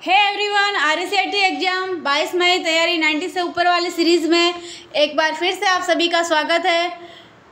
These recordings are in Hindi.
हे एवरीवन, आरसीईटी एग्जाम 22 मई तैयारी 90 से ऊपर वाली सीरीज़ में एक बार फिर से आप सभी का स्वागत है।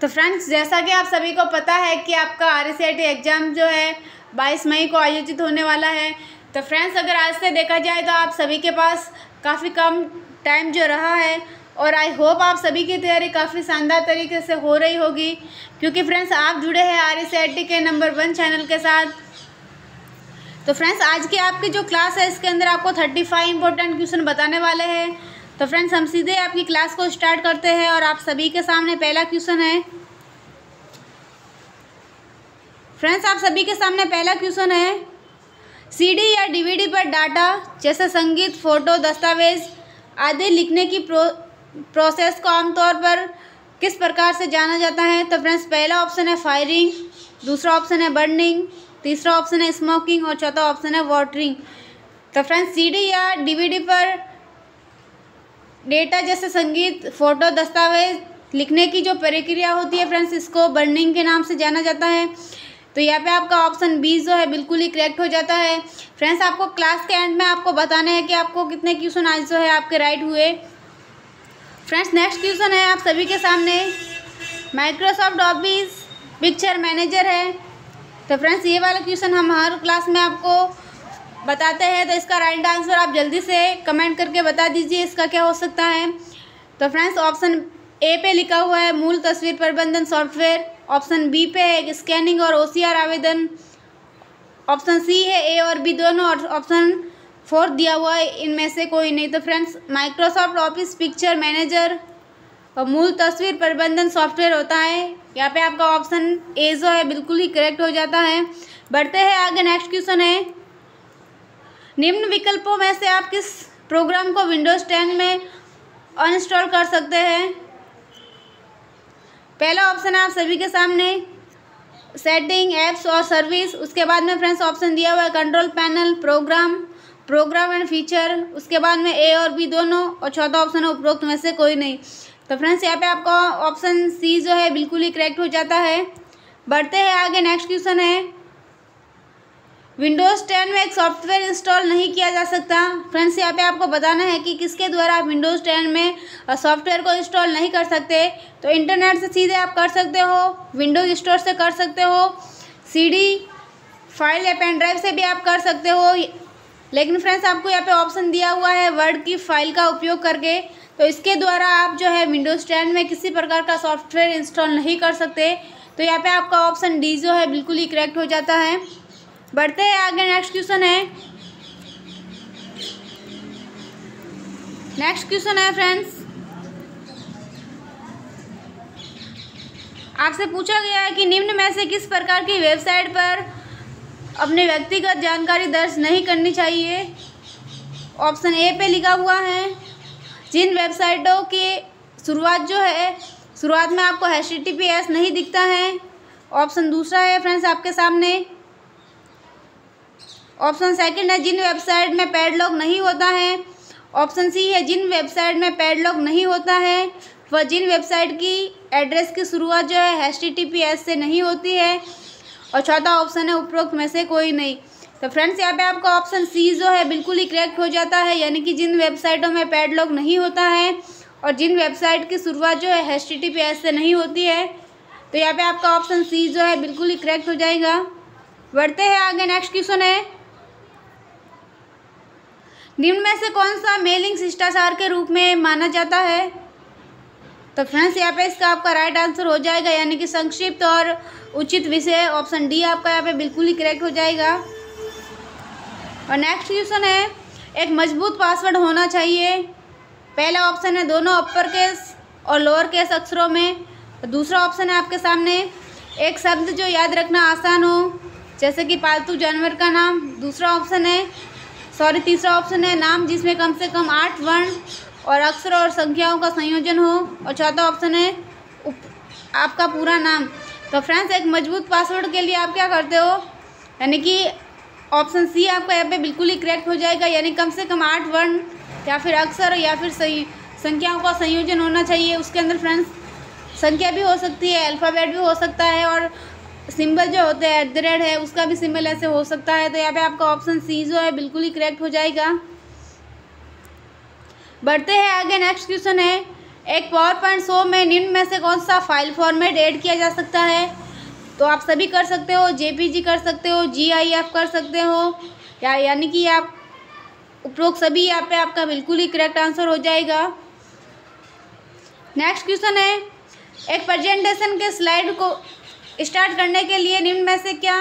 तो फ्रेंड्स, जैसा कि आप सभी को पता है कि आपका आरसीईटी एग्ज़ाम जो है 22 मई को आयोजित होने वाला है। तो फ्रेंड्स, अगर आज से देखा जाए तो आप सभी के पास काफ़ी कम टाइम जो रहा है और आई होप आप सभी की तैयारी काफ़ी शानदार तरीके से हो रही होगी, क्योंकि फ्रेंड्स आप जुड़े हैं आरसीईटी के नंबर 1 चैनल के साथ। तो फ्रेंड्स, आज की आपकी जो क्लास है इसके अंदर आपको 35 इंपॉर्टेंट क्वेश्चन बताने वाले हैं। तो फ्रेंड्स, हम सीधे आपकी क्लास को स्टार्ट करते हैं और आप सभी के सामने पहला क्वेश्चन है। फ्रेंड्स, आप सभी के सामने पहला क्वेश्चन है, सीडी या डीवीडी पर डाटा जैसे संगीत, फोटो, दस्तावेज आदि लिखने की प्रोसेस को आमतौर पर किस प्रकार से जाना जाता है। तो फ्रेंड्स, पहला ऑप्शन है फायरिंग, दूसरा ऑप्शन है बर्निंग, तीसरा ऑप्शन है स्मोकिंग और चौथा ऑप्शन है वाटरिंग। तो फ्रेंड्स, सीडी या डीवीडी पर डेटा जैसे संगीत, फोटो, दस्तावेज लिखने की जो प्रक्रिया होती है फ्रेंड्स, इसको बर्निंग के नाम से जाना जाता है। तो यहाँ पे आपका ऑप्शन बी जो है बिल्कुल ही करेक्ट हो जाता है। फ्रेंड्स, आपको क्लास के एंड में आपको बताना है कि आपको कितने क्वेश्चन आज जो है आपके राइट हुए। फ्रेंड्स, नेक्स्ट क्वेश्चन है आप सभी के सामने, माइक्रोसॉफ्ट ऑफिस पिक्चर मैनेजर है। तो फ्रेंड्स, ये वाला क्वेश्चन हम हर क्लास में आपको बताते हैं, तो इसका राइट आंसर आप जल्दी से कमेंट करके बता दीजिए इसका क्या हो सकता है। तो फ्रेंड्स, ऑप्शन ए पे लिखा हुआ है मूल तस्वीर प्रबंधन सॉफ्टवेयर, ऑप्शन बी पे है स्कैनिंग और ओसीआर आवेदन, ऑप्शन सी है ए और बी दोनों, और ऑप्शन 4 दिया हुआ है इनमें से कोई नहीं। तो friends, Microsoft office picture manager और मूल तस्वीर प्रबंधन सॉफ्टवेयर होता है। यहाँ पे आपका ऑप्शन ए जो है बिल्कुल ही करेक्ट हो जाता है। बढ़ते हैं आगे, नेक्स्ट क्वेश्चन है, निम्न विकल्पों में से आप किस प्रोग्राम को विंडोज 10 में अनइंस्टॉल कर सकते हैं। पहला ऑप्शन है आप सभी के सामने सेटिंग, एप्स और सर्विस। उसके बाद में फ्रेंड्स ऑप्शन दिया हुआ है control panel, program and feature. उसके बाद में ए और बी दोनों, और चौथा ऑप्शन है उपरोक्त में से कोई नहीं। तो फ्रेंड्स, यहाँ पे आपका ऑप्शन सी जो है बिल्कुल ही करेक्ट हो जाता है। बढ़ते हैं आगे, नेक्स्ट क्वेश्चन है, विंडोज़ 10 में एक सॉफ्टवेयर इंस्टॉल नहीं किया जा सकता। फ्रेंड्स, यहाँ पे आपको बताना है कि किसके द्वारा आप विंडोज़ 10 में सॉफ्टवेयर को इंस्टॉल नहीं कर सकते। तो इंटरनेट से सीधे आप कर सकते हो, विंडोज स्टोर से कर सकते हो, सीडी फाइल या पेन ड्राइव से भी आप कर सकते हो। लेकिन फ्रेंड्स, आपको यहाँ पे ऑप्शन दिया हुआ है वर्ड की फाइल का उपयोग करके, तो इसके द्वारा आप जो है विंडोज़ 10 में किसी प्रकार का सॉफ्टवेयर इंस्टॉल नहीं कर सकते। तो यहाँ पे आपका ऑप्शन डी जो है बिल्कुल ही करेक्ट हो जाता है। बढ़ते हैं आगे, नेक्स्ट क्वेश्चन है, फ्रेंड्स, आपसे पूछा गया है कि निम्न में से किस प्रकार की वेबसाइट पर अपनी व्यक्तिगत जानकारी दर्ज नहीं करनी चाहिए। ऑप्शन ए पे लिखा हुआ है जिन वेबसाइटों की शुरुआत में आपको HTTPS नहीं दिखता है। ऑप्शन दूसरा है फ्रेंड्स आपके सामने, ऑप्शन सेकंड है जिन वेबसाइट में पैडलॉक नहीं होता है। ऑप्शन सी है जिन वेबसाइट में पैडलॉक नहीं होता है वह जिन वेबसाइट की एड्रेस की शुरुआत जो है HTTPS से नहीं होती है, और चौथा ऑप्शन है उपरोक्त में से कोई नहीं। तो फ्रेंड्स, यहाँ पे आपका ऑप्शन सी जो है बिल्कुल ही करेक्ट हो जाता है, यानी कि जिन वेबसाइटों में पैडलॉक नहीं होता है और जिन वेबसाइट की शुरुआत जो है HTTPS से नहीं होती है। तो यहाँ पे आपका ऑप्शन सी जो है बिल्कुल ही करेक्ट हो जाएगा। बढ़ते हैं आगे, नेक्स्ट क्वेश्चन है, निम्न में से कौन सा मेलिंग शिष्टाचार के रूप में माना जाता है। तो फ्रेंड्स, यहाँ पे इसका आपका राइट आंसर हो जाएगा, यानी कि संक्षिप्त और उचित विषय। ऑप्शन डी आपका यहाँ पे बिल्कुल ही करेक्ट हो जाएगा। और नेक्स्ट क्वेश्चन है, एक मजबूत पासवर्ड होना चाहिए। पहला ऑप्शन है दोनों अपर केस और लोअर केस अक्षरों में। दूसरा ऑप्शन है आपके सामने एक शब्द जो याद रखना आसान हो, जैसे कि पालतू जानवर का नाम। तीसरा ऑप्शन है नाम जिसमें कम से कम 8 वर्ण और अक्षर और संख्याओं का संयोजन हो, और चौथा ऑप्शन है आपका पूरा नाम। तो फ्रेंड्स, एक मजबूत पासवर्ड के लिए आप क्या करते हो, यानी कि ऑप्शन सी आपका यहाँ पे बिल्कुल ही करेक्ट हो जाएगा, यानी कम से कम 8 वर्ण या फिर अक्षर या फिर संख्याओं का संयोजन होना चाहिए। उसके अंदर फ्रेंड्स संख्या भी हो सकती है, अल्फ़ाबेट भी हो सकता है, और सिंबल जो होते हैं @ है उसका भी सिंबल ऐसे हो सकता है। तो यहाँ पे आपका ऑप्शन सी जो है बिल्कुल ही करेक्ट हो जाएगा। बढ़ते हैं आगे। नेक्स्ट क्वेश्चन है, एक पावर पॉइंट शो में निम्न में से कौन सा फाइल फॉर्मेट ऐड किया जा सकता है? तो आप सभी कर सकते हो, JPG कर सकते हो, GIF कर सकते हो, यानी कि आप उपरोक्त सभी यहाँ पे आपका बिल्कुल ही करेक्ट आंसर हो जाएगा। नेक्स्ट क्वेश्चन है, एक प्रेजेंटेशन के स्लाइड को स्टार्ट करने के लिए निम्न में से क्या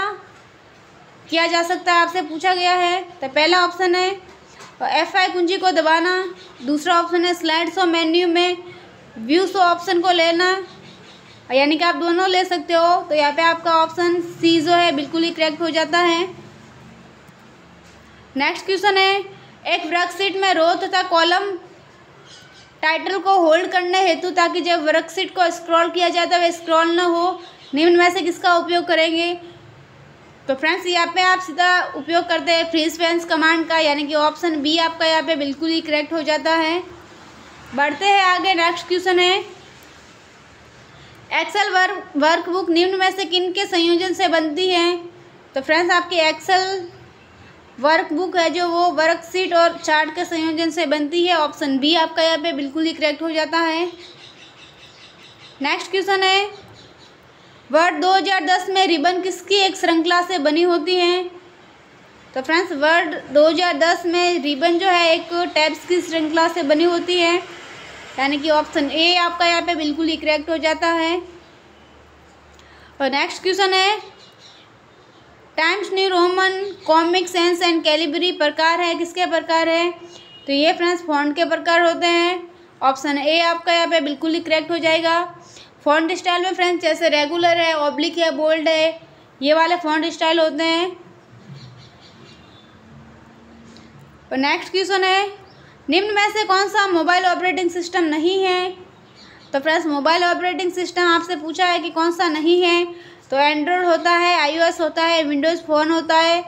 किया जा सकता है आपसे पूछा गया है। तो पहला ऑप्शन है F5 कुंजी को दबाना, दूसरा ऑप्शन है स्लाइड शो मेन्यू में व्यू शो ऑप्शन को लेना, यानी कि आप दोनों ले सकते हो। तो यहाँ पे आपका ऑप्शन सी जो है बिल्कुल ही करेक्ट हो जाता है। नेक्स्ट क्वेश्चन है, एक वर्कशीट में रो तथा कॉलम टाइटल को होल्ड करने हेतु ताकि जब वर्कशीट को स्क्रॉल किया जाता है वह स्क्रॉल न हो, निम्न में से किसका उपयोग करेंगे? तो फ्रेंड्स यहाँ पे आप सीधा उपयोग करते हैं फ्रीज फ्रेंड्स कमांड का, यानी कि ऑप्शन बी आपका यहाँ पे बिल्कुल ही करेक्ट हो जाता है। बढ़ते हैं आगे। नेक्स्ट क्वेश्चन है, एक्सेल वर्कबुक निम्न में से किन के संयोजन से बनती है? तो फ्रेंड्स आपकी एक्सेल वर्कबुक है जो वो वर्कशीट और चार्ट के संयोजन से बनती है। ऑप्शन बी आपका यहाँ पे बिल्कुल ही करेक्ट हो जाता है। नेक्स्ट क्वेश्चन है, वर्ड 2010 में रिबन किसकी एक श्रृंखला से बनी होती है? तो फ्रेंड्स वर्ड 2010 में रिबन जो है एक टैब्स की श्रृंखला से बनी होती है, यानी कि ऑप्शन ए आपका यहाँ पे बिल्कुल ही करेक्ट हो जाता है। और नेक्स्ट क्वेश्चन है, times new Roman comic sense and Calibri प्रकार है, किसके प्रकार है? तो ये फ्रेंड्स फॉन्ट के प्रकार होते हैं। ऑप्शन ए आपका यहाँ पे बिल्कुल ही करेक्ट हो जाएगा। फॉन्ट स्टाइल में फ्रेंड्स जैसे रेगुलर है, ऑब्लिक है, बोल्ड है, ये वाले फॉन्ट स्टाइल होते हैं। और नेक्स्ट क्वेश्चन है, निम्न में से कौन सा मोबाइल ऑपरेटिंग सिस्टम नहीं है? तो फ्रेंड्स मोबाइल ऑपरेटिंग सिस्टम आपसे पूछा है कि कौन सा नहीं है। तो एंड्रॉयड होता है, iOS होता है, विंडोज़ फ़ोन होता है,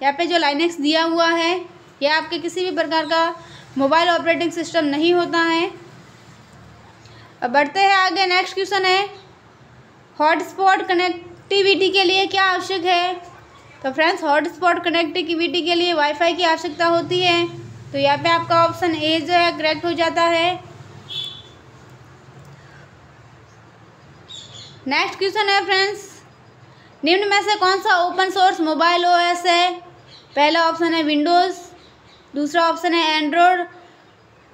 यहाँ पे जो लाइनेक्स दिया हुआ है ये आपके किसी भी प्रकार का मोबाइल ऑपरेटिंग सिस्टम नहीं होता है। अब बढ़ते हैं आगे। नेक्स्ट क्वेश्चन है, हॉटस्पॉट कनेक्टिविटी के लिए क्या आवश्यक है? तो फ्रेंड्स हॉटस्पॉट कनेक्टिविटी के लिए वाईफाई की आवश्यकता होती है। तो यहाँ पे आपका ऑप्शन ए जो है करेक्ट हो जाता है। नेक्स्ट क्वेश्चन है फ्रेंड्स, निम्न में से कौन सा ओपन सोर्स मोबाइल OS है? पहला ऑप्शन है विंडोज़, दूसरा ऑप्शन है एंड्रॉयड,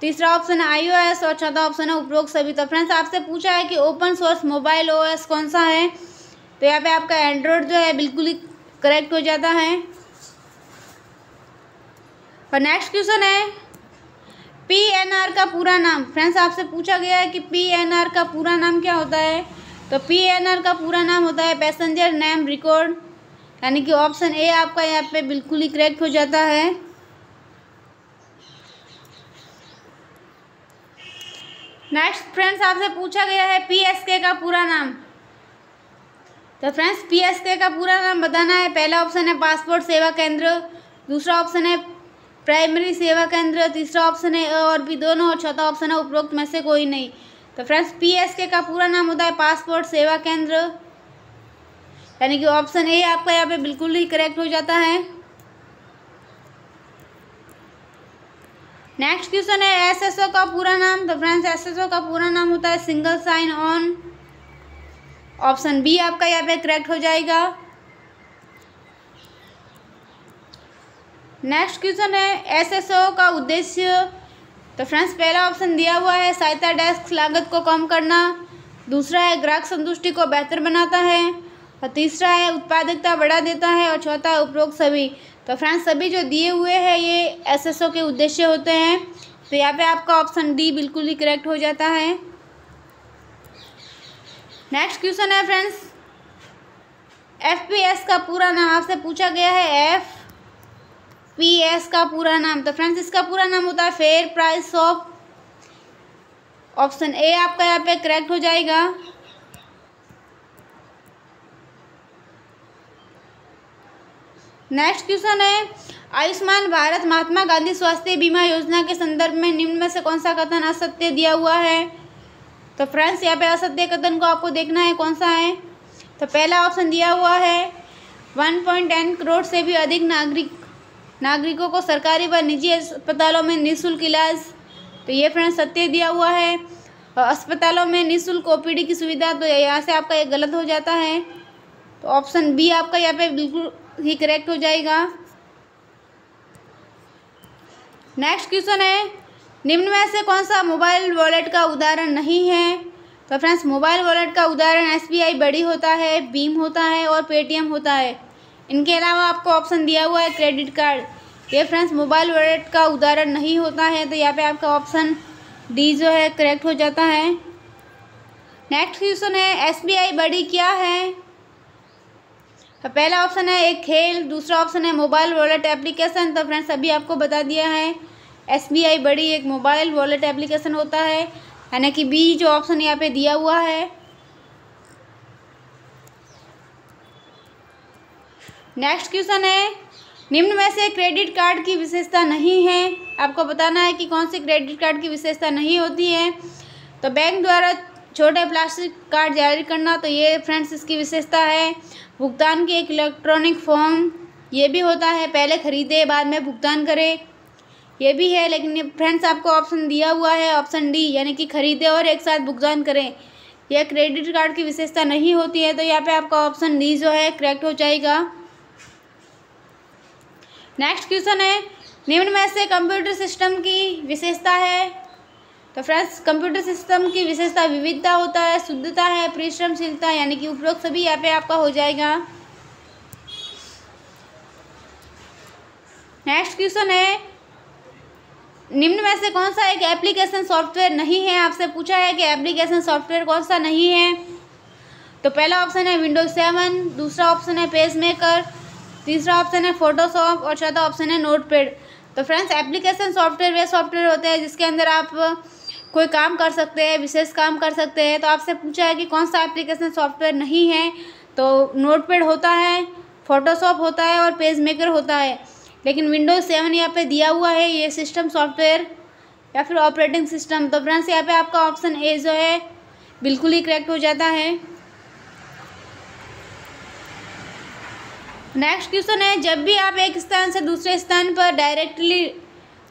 तीसरा ऑप्शन है iOS और चौथा ऑप्शन है उपरोक्त सभी। तो फ्रेंड्स आपसे पूछा है कि ओपन सोर्स मोबाइल OS कौन सा है? तो यहाँ पे आपका एंड्रॉयड जो है बिल्कुल ही करेक्ट हो जाता है। और नेक्स्ट क्वेश्चन है, PNR का पूरा नाम। फ्रेंड्स आपसे पूछा गया है कि PNR का पूरा नाम क्या होता है? तो PNR का पूरा नाम होता है पैसेंजर नेम रिकॉर्ड, यानी कि ऑप्शन ए आपका यहाँ पे बिल्कुल ही करेक्ट हो जाता है। नेक्स्ट फ्रेंड्स आपसे पूछा गया है PSK का पूरा नाम। तो फ्रेंड्स PSK का पूरा नाम बताना है। पहला ऑप्शन है पासपोर्ट सेवा केंद्र, दूसरा ऑप्शन है प्राइमरी सेवा केंद्र, तीसरा ऑप्शन है और भी दोनों और चौथा ऑप्शन है उपरोक्त में से कोई नहीं। तो फ्रेंड्स PSK का पूरा नाम होता है पासपोर्ट सेवा केंद्र, यानी कि ऑप्शन ए आपका यहाँ पे बिल्कुल ही करेक्ट हो जाता है। नेक्स्ट क्वेश्चन है SSO का पूरा नाम। तो फ्रेंड्स SSO का पूरा नाम होता है single sign on, option b आपका यहाँ पे करेक्ट हो जाएगा। नेक्स्ट क्वेश्चन है SSO का उद्देश्य। तो फ्रेंड्स पहला ऑप्शन दिया हुआ है सहायता डेस्क लागत को कम करना, दूसरा है ग्राहक संतुष्टि को बेहतर बनाता है और तीसरा है उत्पादकता बढ़ा देता है और चौथा है उपरोक्त सभी। तो फ्रेंड्स सभी जो दिए हुए हैं ये SSO के उद्देश्य होते हैं। तो यहाँ पे आपका ऑप्शन डी बिल्कुल ही करेक्ट हो जाता है। नेक्स्ट क्वेश्चन है फ्रेंड्स, FPS का पूरा नाम आपसे पूछा गया है। FPS का पूरा नाम। तो फ्रेंड्स इसका पूरा नाम होता है fair price of, option A आपका यहाँ पे करेक्ट हो जाएगा। नेक्स्ट क्वेश्चन है, आयुष्मान भारत महात्मा गांधी स्वास्थ्य बीमा योजना के संदर्भ में निम्न में से कौन सा कथन असत्य दिया हुआ है? तो फ्रेंड्स यहाँ पे असत्य कथन को आपको देखना है कौन सा है। तो पहला ऑप्शन दिया हुआ है 1.10 करोड़ से भी अधिक नागरिकों को सरकारी व निजी अस्पतालों में निःशुल्क इलाज। तो ये फ्रेंड्स सत्य दिया हुआ है। अस्पतालों में निःशुल्क ओपीडी की सुविधा, तो यहाँ से आपका ये गलत हो जाता है। तो ऑप्शन बी आपका यहाँ पे बिल्कुल ही करेक्ट हो जाएगा। नेक्स्ट क्वेश्चन है, निम्न में से कौन सा मोबाइल वॉलेट का उदाहरण नहीं है? तो फ्रेंड्स मोबाइल वॉलेट का उदाहरण एसबीआई बड़ी होता है, भीम होता है और पेटीएम होता है। इनके अलावा आपको ऑप्शन दिया हुआ है क्रेडिट कार्ड। ये फ्रेंड्स मोबाइल वॉलेट का उदाहरण नहीं होता है, तो यहाँ पे आपका ऑप्शन डी जो है करेक्ट हो जाता है। नेक्स्ट क्वेश्चन है, एसबीआई बड़ी क्या है? तो पहला ऑप्शन है एक खेल, दूसरा ऑप्शन है मोबाइल वॉलेट एप्लीकेशन। तो फ्रेंड्स अभी आपको बता दिया है एसबीआई बड़ी एक मोबाइल वॉलेट एप्लीकेशन होता है, यानी कि बी जो ऑप्शन यहाँ पे दिया हुआ है। नेक्स्ट क्वेश्चन है, निम्न में से क्रेडिट कार्ड की विशेषता नहीं है। आपको बताना है कि कौन सी क्रेडिट कार्ड की विशेषता नहीं होती है। तो बैंक द्वारा छोटे प्लास्टिक कार्ड जारी करना, तो ये फ्रेंड्स इसकी विशेषता है। भुगतान की एक इलेक्ट्रॉनिक फॉर्म, ये भी होता है, पहले खरीदे बाद में भुगतान करें, ये भी है। लेकिन फ्रेंड्स आपको ऑप्शन दिया हुआ है ऑप्शन डी, यानी कि खरीदे और एक साथ भुगतान करें, यह क्रेडिट कार्ड की विशेषता नहीं होती है। तो यहाँ पे आपका ऑप्शन डी जो है करेक्ट हो जाएगा। नेक्स्ट क्वेश्चन है, निम्न में से कंप्यूटर सिस्टम की विशेषता है। तो फ्रेंड्स कंप्यूटर सिस्टम की विशेषता विविधता होता है, शुद्धता है, परिश्रमशीलता, यानी कि उपरोक्त सभी यहाँ पे आपका हो जाएगा। नेक्स्ट क्वेश्चन है, निम्न में से कौन सा एक एप्लीकेशन सॉफ्टवेयर नहीं है? आपसे पूछा है कि एप्लीकेशन सॉफ्टवेयर कौन सा नहीं है। तो पहला ऑप्शन है विंडोज 7, दूसरा ऑप्शन है पेजमेकर, तीसरा ऑप्शन है फोटोशॉप और चौथा ऑप्शन है नोटपैड। तो फ्रेंड्स एप्लीकेशन सॉफ्टवेयर वे सॉफ्टवेयर होते हैं जिसके अंदर आप कोई काम कर सकते हैं, विशेष काम कर सकते हैं। तो आपसे पूछा है कि कौन सा एप्लीकेशन सॉफ्टवेयर नहीं है, तो नोटपैड होता है, फोटोशॉप होता है और पेजमेकर होता है। लेकिन विंडोज 7 यहाँ पे दिया हुआ है, ये सिस्टम सॉफ्टवेयर या फिर ऑपरेटिंग सिस्टम। तो फ्रेंड्स यहाँ पे आपका ऑप्शन ए जो है बिल्कुल ही करेक्ट हो जाता है। नेक्स्ट क्वेश्चन है, जब भी आप एक स्थान से दूसरे स्थान पर डायरेक्टली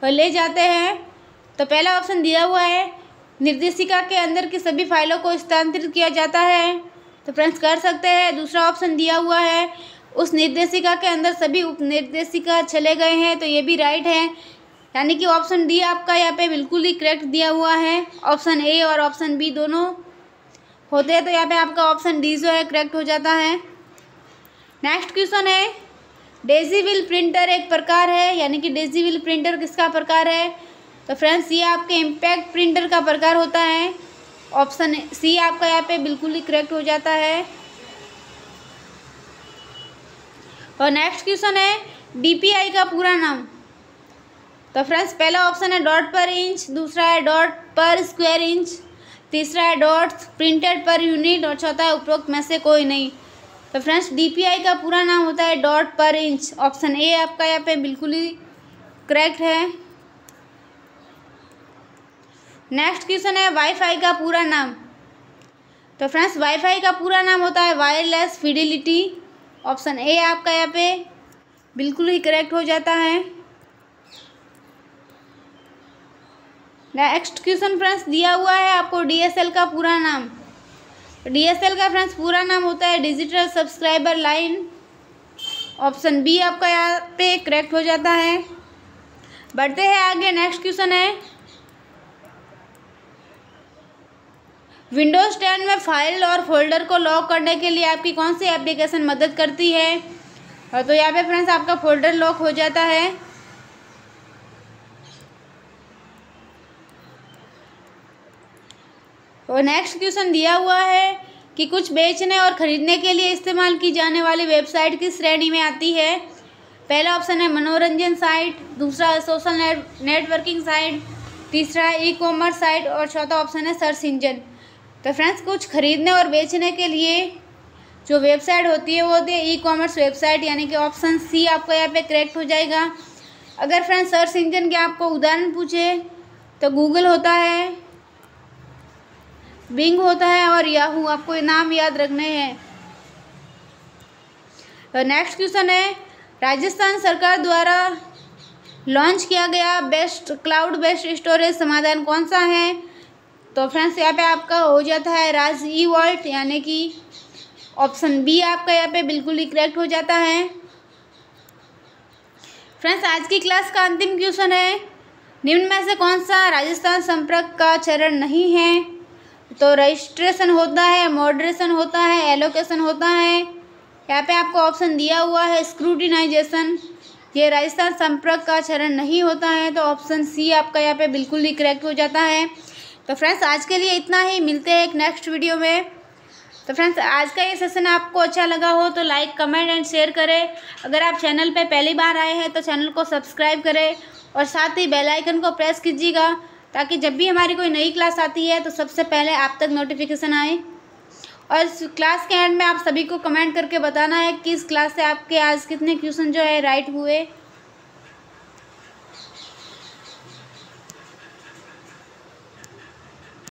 ले जाते हैं, तो पहला ऑप्शन दिया हुआ है निर्देशिका के अंदर की सभी फाइलों को स्थानांतरित किया जाता है। तो फ्रेंड्स कर सकते हैं। दूसरा ऑप्शन दिया हुआ है उस निर्देशिका के अंदर सभी उपनिर्देशिका चले गए हैं, तो ये भी राइट है, यानी कि ऑप्शन डी आपका यहाँ पे बिल्कुल ही करेक्ट दिया हुआ है। ऑप्शन ए और ऑप्शन बी दोनों होते हैं, तो यहाँ पे आपका ऑप्शन डी जो है करेक्ट हो जाता है। नेक्स्ट क्वेश्चन है, डेजीविल प्रिंटर एक प्रकार है, यानी कि डेजीविल प्रिंटर किसका प्रकार है? तो फ्रेंड्स ये आपके इम्पैक्ट प्रिंटर का प्रकार होता है। ऑप्शन सी आपका यहाँ पे बिल्कुल ही करेक्ट हो जाता है। और नेक्स्ट क्वेश्चन है, डीपीआई का पूरा नाम। तो फ्रेंड्स पहला ऑप्शन है डॉट पर इंच, दूसरा है डॉट पर स्क्वायर इंच, तीसरा है डॉट्स प्रिंटेड पर यूनिट और चौथा है उपरोक्त में से कोई नहीं। तो फ्रेंड्स डीपीआई का पूरा नाम होता है डॉट पर इंच। ऑप्शन ए आपका यहाँ पे बिल्कुल ही करेक्ट है। नेक्स्ट क्वेश्चन है, वाईफाई का पूरा नाम। तो फ्रेंड्स वाईफाई का पूरा नाम होता है वायरलेस फिडेलिटी। ऑप्शन ए आपका यहाँ पे बिल्कुल ही करेक्ट हो जाता है। नेक्स्ट क्वेश्चन फ्रेंड्स दिया हुआ है आपको डीएसएल का पूरा नाम। डीएसएल का फ्रेंड्स पूरा नाम होता है digital subscriber line. Option b आपका यहाँ पे करेक्ट हो जाता है। बढ़ते हैं आगे। नेक्स्ट क्वेश्चन है, विंडोज 10 में फाइल और फोल्डर को लॉक करने के लिए आपकी कौन सी एप्लीकेशन मदद करती है? तो यहाँ पे फ्रेंड्स आपका फोल्डर लॉक हो जाता है। और नेक्स्ट क्वेश्चन दिया हुआ है कि कुछ बेचने और ख़रीदने के लिए इस्तेमाल की जाने वाली वेबसाइट किस श्रेणी में आती है? पहला ऑप्शन है मनोरंजन साइट, दूसरा है सोशल नेटवर्किंग साइट, तीसरा है ई कॉमर्स साइट और चौथा ऑप्शन है सर्च इंजन। तो फ्रेंड्स कुछ खरीदने और बेचने के लिए जो वेबसाइट होती है वो होती है ई कॉमर्स वेबसाइट, यानी कि ऑप्शन सी आपका यहाँ पे करेक्ट हो जाएगा। अगर फ्रेंड्स सर्च इंजन के आपको उदाहरण पूछे तो गूगल होता है, बिंग होता है और याहू, आपको नाम याद रखने हैं। नेक्स्ट क्वेश्चन है, राजस्थान सरकार द्वारा लॉन्च किया गया बेस्ट क्लाउड बेस्ड स्टोरेज समाधान कौन सा है? तो फ्रेंड्स यहाँ पे आपका हो जाता है राज ई वॉल्ट, यानी कि ऑप्शन बी आपका यहाँ पे बिल्कुल ही करेक्ट हो जाता है। फ्रेंड्स आज की क्लास का अंतिम क्वेश्चन है, निम्न में से कौन सा राजस्थान संपर्क का चरण नहीं है? तो रजिस्ट्रेशन होता है, मॉडरेशन होता है, एलोकेशन होता है। यहाँ पे आपको ऑप्शन दिया हुआ है स्क्रूटिनाइजेशन, ये राजस्थान संपर्क का चरण नहीं होता है, तो ऑप्शन सी आपका यहाँ पे बिल्कुल ही करेक्ट हो जाता है। तो फ्रेंड्स आज के लिए इतना ही, मिलते हैं एक नेक्स्ट वीडियो में। तो फ्रेंड्स आज का ये सेशन आपको अच्छा लगा हो तो लाइक कमेंट एंड शेयर करें। अगर आप चैनल पे पहली बार आए हैं तो चैनल को सब्सक्राइब करें और साथ ही बेल आइकन को प्रेस कीजिएगा, ताकि जब भी हमारी कोई नई क्लास आती है तो सबसे पहले आप तक नोटिफिकेशन आए। और इस क्लास के एंड में आप सभी को कमेंट करके बताना है कि इस क्लास से आपके आज कितने क्वेश्चन जो है राइट हुए।